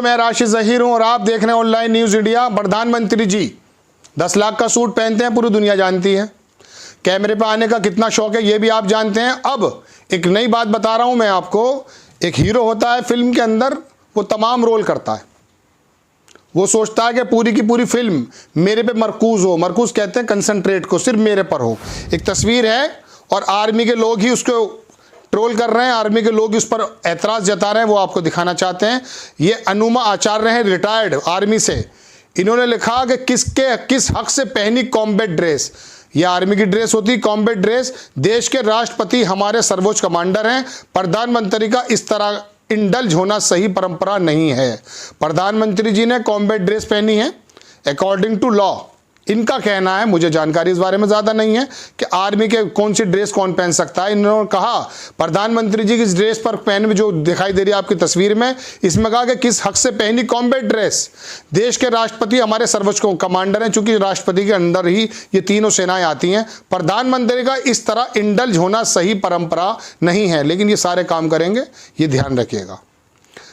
मैं राशिद ज़हीर हूं और आप देख रहे हैं ऑनलाइन न्यूज़ इंडिया। प्रधानमंत्री जी 10 लाख का सूट पहनते हैं, पूरी दुनिया जानती है। कैमरे पे आने का कितना शौक है ये भी आप जानते हैं। अब एक नई बात बता रहा हूं मैं आपको। एक हीरो होता है फिल्म के अंदर, वो तमाम रोल करता है। वो सोचता है कि पूरी की पूरी फिल्म मेरे पे मरकूज हो। मरकूज कहते हैं कंसंट्रेट को, सिर्फ मेरे पर हो। एक तस्वीर है और आर्मी के लोग ही उसको ट्रोल कर रहे हैं, आर्मी के लोग उस पर ऐतराज़ जता रहे हैं, वो आपको दिखाना चाहते हैं। ये अनुमा आचार्य हैं, रिटायर्ड आर्मी से। इन्होंने लिखा कि किस हक से पहनी कॉम्बैट ड्रेस। ये आर्मी की ड्रेस होती है, कॉम्बैट ड्रेस। देश के राष्ट्रपति हमारे सर्वोच्च कमांडर हैं। प्रधानमंत्री का इस तरह इंडल्ज होना सही परंपरा नहीं है। प्रधानमंत्री जी ने कॉम्बैट ड्रेस पहनी है अकॉर्डिंग टू लॉ। इनका कहना है, मुझे जानकारी इस बारे में ज़्यादा नहीं है कि आर्मी के कौन सी ड्रेस कौन पहन सकता है। इन्होंने कहा प्रधानमंत्री जी की इस ड्रेस पर पहने में जो दिखाई दे रही है आपकी तस्वीर में, इसमें कहा कि किस हक से पहनी कॉम्बैट ड्रेस। देश के राष्ट्रपति हमारे सर्वोच्च कमांडर हैं, चूंकि राष्ट्रपति के अंदर ही ये तीनों सेनाएं आती हैं। प्रधानमंत्री का इस तरह इंडल्ज होना सही परंपरा नहीं है, लेकिन ये सारे काम करेंगे, ये ध्यान रखिएगा।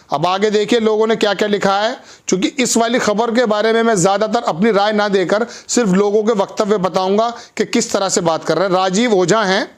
अब आगे देखिए लोगों ने क्या क्या लिखा है। चूंकि इस वाली खबर के बारे में मैं ज़्यादातर अपनी राय ना देकर सिर्फ लोगों के वक्तव्य बताऊंगा कि किस तरह से बात कर रहे हैं। राजीव ओझा हैं,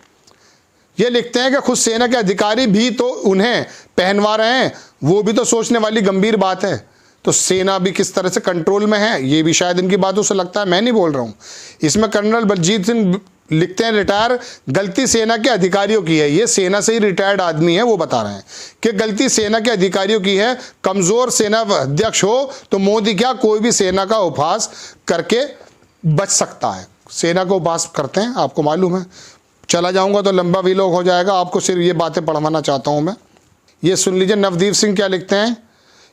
ये लिखते हैं कि खुद सेना के अधिकारी भी तो उन्हें पहनवा रहे हैं, वो भी तो सोचने वाली गंभीर बात है। तो सेना भी किस तरह से कंट्रोल में है, ये भी शायद इनकी बातों से लगता है, मैं नहीं बोल रहा हूँ। इसमें कर्नल बलजीत सिंह लिखते हैं रिटायर, गलती सेना के अधिकारियों की है। ये सेना से ही रिटायर्ड आदमी है, वो बता रहे हैं कि गलती सेना के अधिकारियों की है। कमज़ोर सेना अध्यक्ष हो तो मोदी क्या कोई भी सेना का उपहास करके बच सकता है। सेना को उपहास करते हैं, आपको मालूम है। चला जाऊंगा तो लंबा वीलॉग हो जाएगा, आपको सिर्फ ये बातें पढ़वाना चाहता हूँ मैं। ये सुन लीजिए नवदीप सिंह क्या लिखते हैं।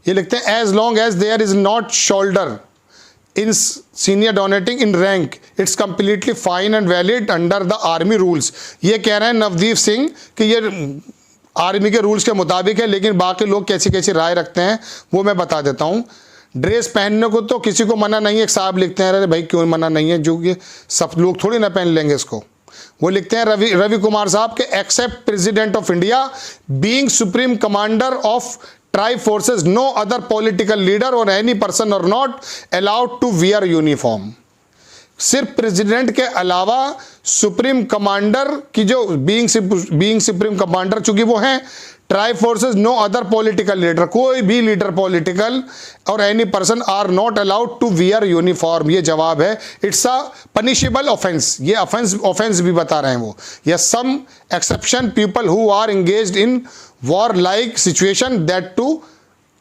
ये लिखते हैं as long as there is not shoulder in senior donating in rank it's completely fine and valid under the army rules। ये कह रहे हैं नवदीप सिंह कि ये आर्मी के रूल्स के मुताबिक है, लेकिन बाकी लोग कैसी कैसी राय रखते हैं वो मैं बता देता हूँ। ड्रेस पहनने को तो किसी को मना नहीं है। एक साहब लिखते हैं अरे भाई क्यों मना नहीं है, जो कि सब लोग थोड़ी ना पहन लेंगे इसको। वो लिखते हैं रवि कुमार साहब के except president of India being supreme commander of tribe forces no other political leader और any person are not allowed to wear uniform. सिर्फ प्रेसिडेंट के अलावा सुप्रीम कमांडर की जो बीइंग सुप्रीम कमांडर चूंकि वो हैं, tribe forces no other political leader, कोई भी लीडर पॉलिटिकल और any person are not allowed to wear uniform. ये जवाब है, इट्स अ पनिशेबल ऑफेंस। ये ऑफेंस भी बता रहे हैं वो। या some exception people who are engaged in war like situation that to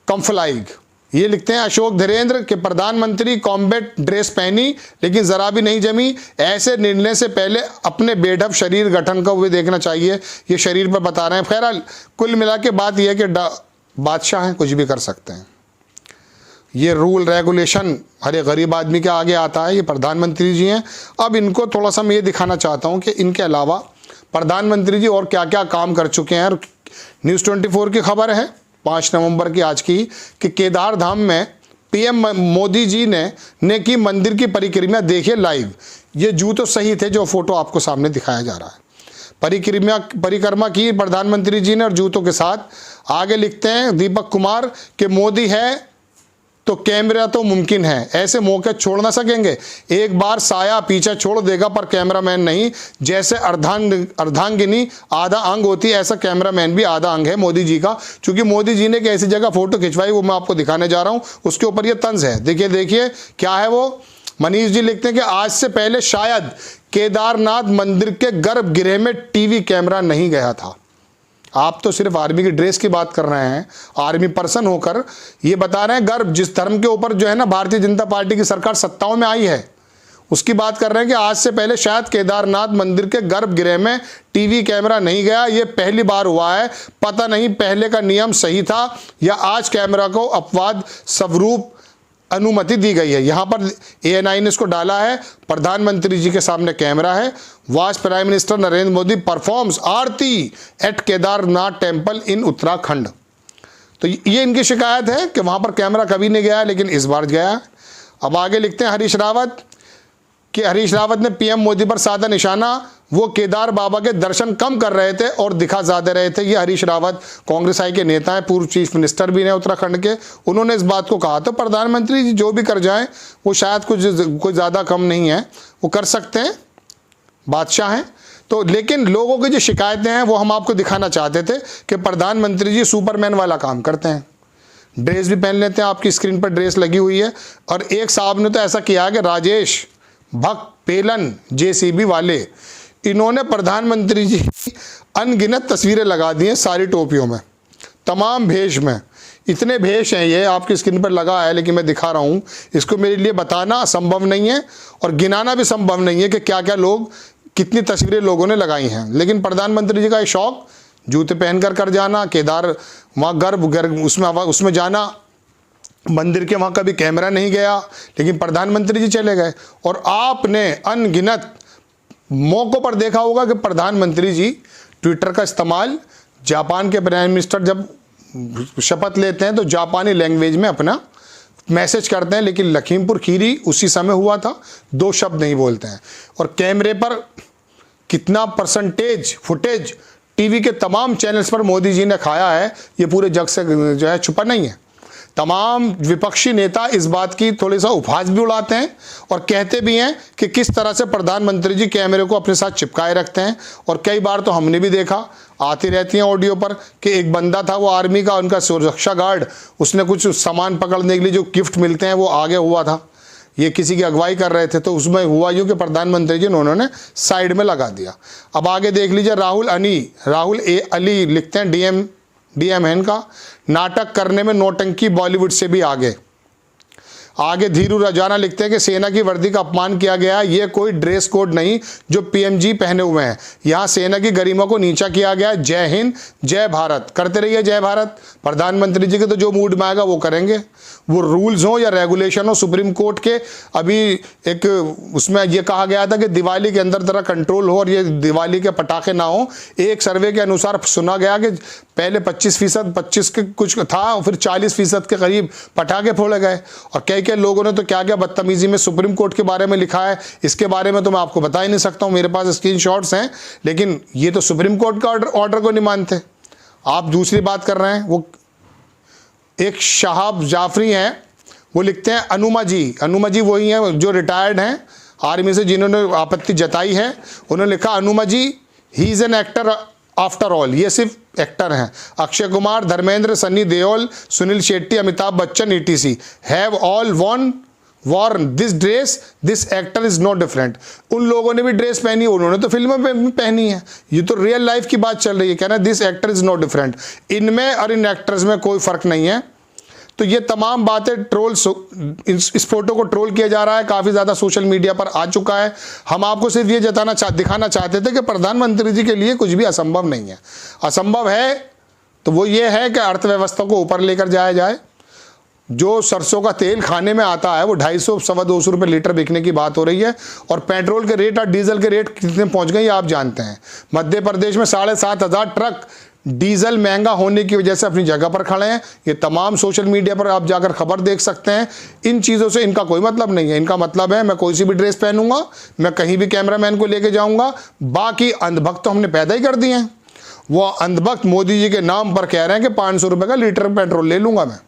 conflict. ये लिखते हैं अशोक धीरेन्द्र के प्रधानमंत्री कॉम्बैट ड्रेस पहनी लेकिन जरा भी नहीं जमी। ऐसे निर्णय से पहले अपने बेढब शरीर गठन का भी देखना चाहिए। ये शरीर पर बता रहे हैं। खैर कुल मिला के बात यह है कि बादशाह हैं, कुछ भी कर सकते हैं। ये रूल रेगुलेशन हर एक गरीब आदमी के आगे आता है। ये प्रधानमंत्री जी हैं। अब इनको थोड़ा सा मैं ये दिखाना चाहता हूँ कि इनके अलावा प्रधानमंत्री जी और क्या क्या काम कर चुके हैं। न्यूज़ 24 की खबर है 5 नवंबर की आज की कि केदार धाम में पीएम मोदी जी ने की मंदिर की परिक्रमा देखिए लाइव। ये जू तो सही थे जो फोटो आपको सामने दिखाया जा रहा है। परिक्रमा की प्रधानमंत्री जी ने और जूतों के साथ। आगे लिखते हैं दीपक कुमार कि मोदी है तो कैमरा तो मुमकिन है, ऐसे मौके छोड़ ना सकेंगे। एक बार साया पीछे छोड़ देगा पर कैमरामैन नहीं। जैसे अर्धांगिनी आधा अंग होती है, ऐसा कैमरामैन भी आधा अंग है मोदी जी का। चूंकि मोदी जी ने एक ऐसी जगह फोटो खिंचवाई, वो मैं आपको दिखाने जा रहा हूँ। उसके ऊपर ये तंज है, देखिए क्या है वो। मनीष जी लिखते हैं कि आज से पहले शायद केदारनाथ मंदिर के गर्भगृह में टीवी कैमरा नहीं गया था। आप तो सिर्फ आर्मी की ड्रेस की बात कर रहे हैं, आर्मी पर्सन होकर ये बता रहे हैं गर्भ जिस धर्म के ऊपर जो है ना भारतीय जनता पार्टी की सरकार सत्ताओं में आई है, उसकी बात कर रहे हैं कि आज से पहले शायद केदारनाथ मंदिर के गर्भगृह में टीवी कैमरा नहीं गया। ये पहली बार हुआ है। पता नहीं पहले का नियम सही था या आज कैमरा को अपवाद स्वरूप अनुमति दी गई है। यहाँ पर ANI ने इसको डाला है। प्रधानमंत्री जी के सामने कैमरा है। Was prime minister Narendra Modi performs aarti at Kedarnath temple in Uttarakhand. तो ये इनकी शिकायत है कि वहाँ पर कैमरा कभी नहीं गया, लेकिन इस बार गया। अब आगे लिखते हैं हरीश रावत कि हरीश रावत ने PM मोदी पर साधा निशाना। वो केदार बाबा के दर्शन कम कर रहे थे और दिखा ज़्यादा रहे थे। ये हरीश रावत कांग्रेस आई के नेता हैं, पूर्व चीफ मिनिस्टर भी हैं उत्तराखंड के, उन्होंने इस बात को कहा। तो प्रधानमंत्री जी जो भी कर जाएं वो शायद कुछ ज़्यादा कम नहीं है, वो कर सकते हैं, बादशाह हैं। तो लेकिन लोगों की जो शिकायतें हैं वो हम आपको दिखाना चाहते थे कि प्रधानमंत्री जी सुपरमैन वाला काम करते हैं। ड्रेस भी पहन लेते हैं, आपकी स्क्रीन पर ड्रेस लगी हुई है। और एक साहब ने तो ऐसा किया कि राजेश भक्त पेलन जेसीबी वाले, इन्होंने प्रधानमंत्री जी अनगिनत तस्वीरें लगा दी हैं सारी टोपियों में, तमाम भेष में। इतने भेष हैं, ये आपकी स्क्रीन पर लगा है लेकिन मैं दिखा रहा हूँ। इसको मेरे लिए बताना संभव नहीं है और गिनाना भी संभव नहीं है कि क्या क्या लोग, कितनी तस्वीरें लोगों ने लगाई हैं। लेकिन प्रधानमंत्री जी का ये शौक, जूते पहनकर कर जाना, केदार वहाँ गर्भ उसमें जाना, मंदिर के वहाँ कभी कैमरा नहीं गया लेकिन प्रधानमंत्री जी चले गए। और आपने अनगिनत मौक़ों पर देखा होगा कि प्रधानमंत्री जी ट्विटर का इस्तेमाल, जापान के प्राइम मिनिस्टर जब शपथ लेते हैं तो जापानी लैंग्वेज में अपना मैसेज करते हैं, लेकिन लखीमपुर खीरी उसी समय हुआ था, 2 शब्द नहीं बोलते हैं। और कैमरे पर कितना परसेंटेज फुटेज टीवी के तमाम चैनल्स पर मोदी जी ने खाया है, ये पूरे जग से जो है छुपा नहीं है। तमाम विपक्षी नेता इस बात की थोड़ी सा उपहास भी उड़ाते हैं और कहते भी हैं कि किस तरह से प्रधानमंत्री जी कैमरे को अपने साथ चिपकाए रखते हैं। और कई बार तो हमने भी देखा, आती रहती हैं ऑडियो पर, कि एक बंदा था वो आर्मी का, उनका सुरक्षा गार्ड, उसने कुछ सामान पकड़ने के लिए जो गिफ्ट मिलते हैं वो आगे हुआ था, ये किसी की अगुवाई कर रहे थे, तो उसमें हुआ यूँ कि प्रधानमंत्री जी ने उन्होंने साइड में लगा दिया। अब आगे देख लीजिए, राहुल ए अली लिखते हैं, डीएम है इनका, नाटक करने में नौटंकी बॉलीवुड से भी आगे धीरू रजाना लिखते हैं कि सेना की वर्दी का अपमान किया गया है, ये कोई ड्रेस कोड नहीं जो पीएमजी पहने हुए हैं, यहाँ सेना की गरिमा को नीचा किया गया है। जय हिंद जय भारत, करते रहिए जय भारत। प्रधानमंत्री जी के तो जो मूड में आएगा वो करेंगे, वो रूल्स हो या रेगुलेशन हो सुप्रीम कोर्ट के। अभी एक उसमें ये कहा गया था कि दिवाली के अंदर तरह कंट्रोल हो और ये दिवाली के पटाखे ना हो। एक सर्वे के अनुसार सुना गया कि पहले 25% के कुछ था और फिर 40% के करीब पटाखे फोड़े गए। और कई लोगों ने तो क्या क्या बदतमीजी में सुप्रीम कोर्ट के बारे में लिखा है, इसके बारे में तो मैं आपको बता ही नहीं सकता हूँ, मेरे पास स्क्रीनशॉट्स हैं। लेकिन ये तो सुप्रीम कोर्ट का ऑर्डर को नहीं मानते। आप दूसरी बात कर रहे हैं, वो एक शाहब जाफरी हैं, वो लिखते हैं अनुमा जी वही हैं जो रिटायर्ड हैं आर्मी से, जिन्होंने आपत्ति जताई है। उन्होंने लिखा, Anuma ji he is an actor after all, ये सिर्फ एक्टर हैं। Akshay Kumar, Dharmendra, Sunny Deol, Suniel Shetty, Amitabh Bachchan ETC have all worn this dress, this actor is no different. उन लोगों ने भी ड्रेस पहनी, उन्होंने तो फिल्मों में पहनी है, ये तो रियल लाइफ की बात चल रही है। कहना this actor is no different, इनमें और इन एक्टर्स में कोई फर्क नहीं है। तो ये तमाम बातें इस फोटो को ट्रोल किया जा रहा है, काफ़ी ज़्यादा सोशल मीडिया पर आ चुका है। हम आपको सिर्फ ये दिखाना चाहते थे कि प्रधानमंत्री जी के लिए कुछ भी असंभव नहीं है। असंभव है तो वो ये है कि अर्थव्यवस्था को ऊपर लेकर जाया जाए। जो सरसों का तेल खाने में आता है वो 250-250 रुपये लीटर बिकने की बात हो रही है। और पेट्रोल के रेट और डीजल के रेट कितने पहुँच गए आप जानते हैं। मध्य प्रदेश में 7,500 ट्रक डीजल महंगा होने की वजह से अपनी जगह पर खड़े हैं। ये तमाम सोशल मीडिया पर आप जाकर खबर देख सकते हैं। इन चीज़ों से इनका कोई मतलब नहीं है। इनका मतलब है मैं कोई सी भी ड्रेस पहनूंगा, मैं कहीं भी कैमरामैन को लेके जाऊंगा। बाकी अंधभक्त तो हमने पैदा ही कर दिए हैं। वो अंधभक्त मोदी जी के नाम पर कह रहे हैं कि 500 रुपये का लीटर पेट्रोल ले लूँगा मैं।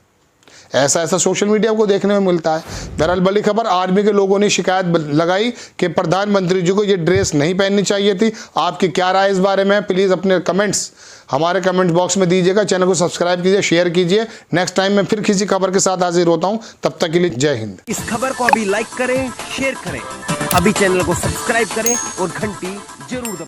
ऐसा सोशल मीडिया को देखने में मिलता है। बहरहाल बड़ी खबर, आर्मी के लोगों ने शिकायत लगाई कि प्रधानमंत्री जी को ये ड्रेस नहीं पहननी चाहिए थी। आपकी क्या राय इस बारे में? प्लीज़ अपने कमेंट्स हमारे कमेंट बॉक्स में दीजिएगा। चैनल को सब्सक्राइब कीजिए, शेयर कीजिए। नेक्स्ट टाइम मैं फिर किसी खबर के साथ हाजिर होता हूँ, तब तक के लिए जय हिंद। इस खबर को अभी लाइक करें, शेयर करें, अभी चैनल को सब्सक्राइब करें और घंटी जरूर दबाएं।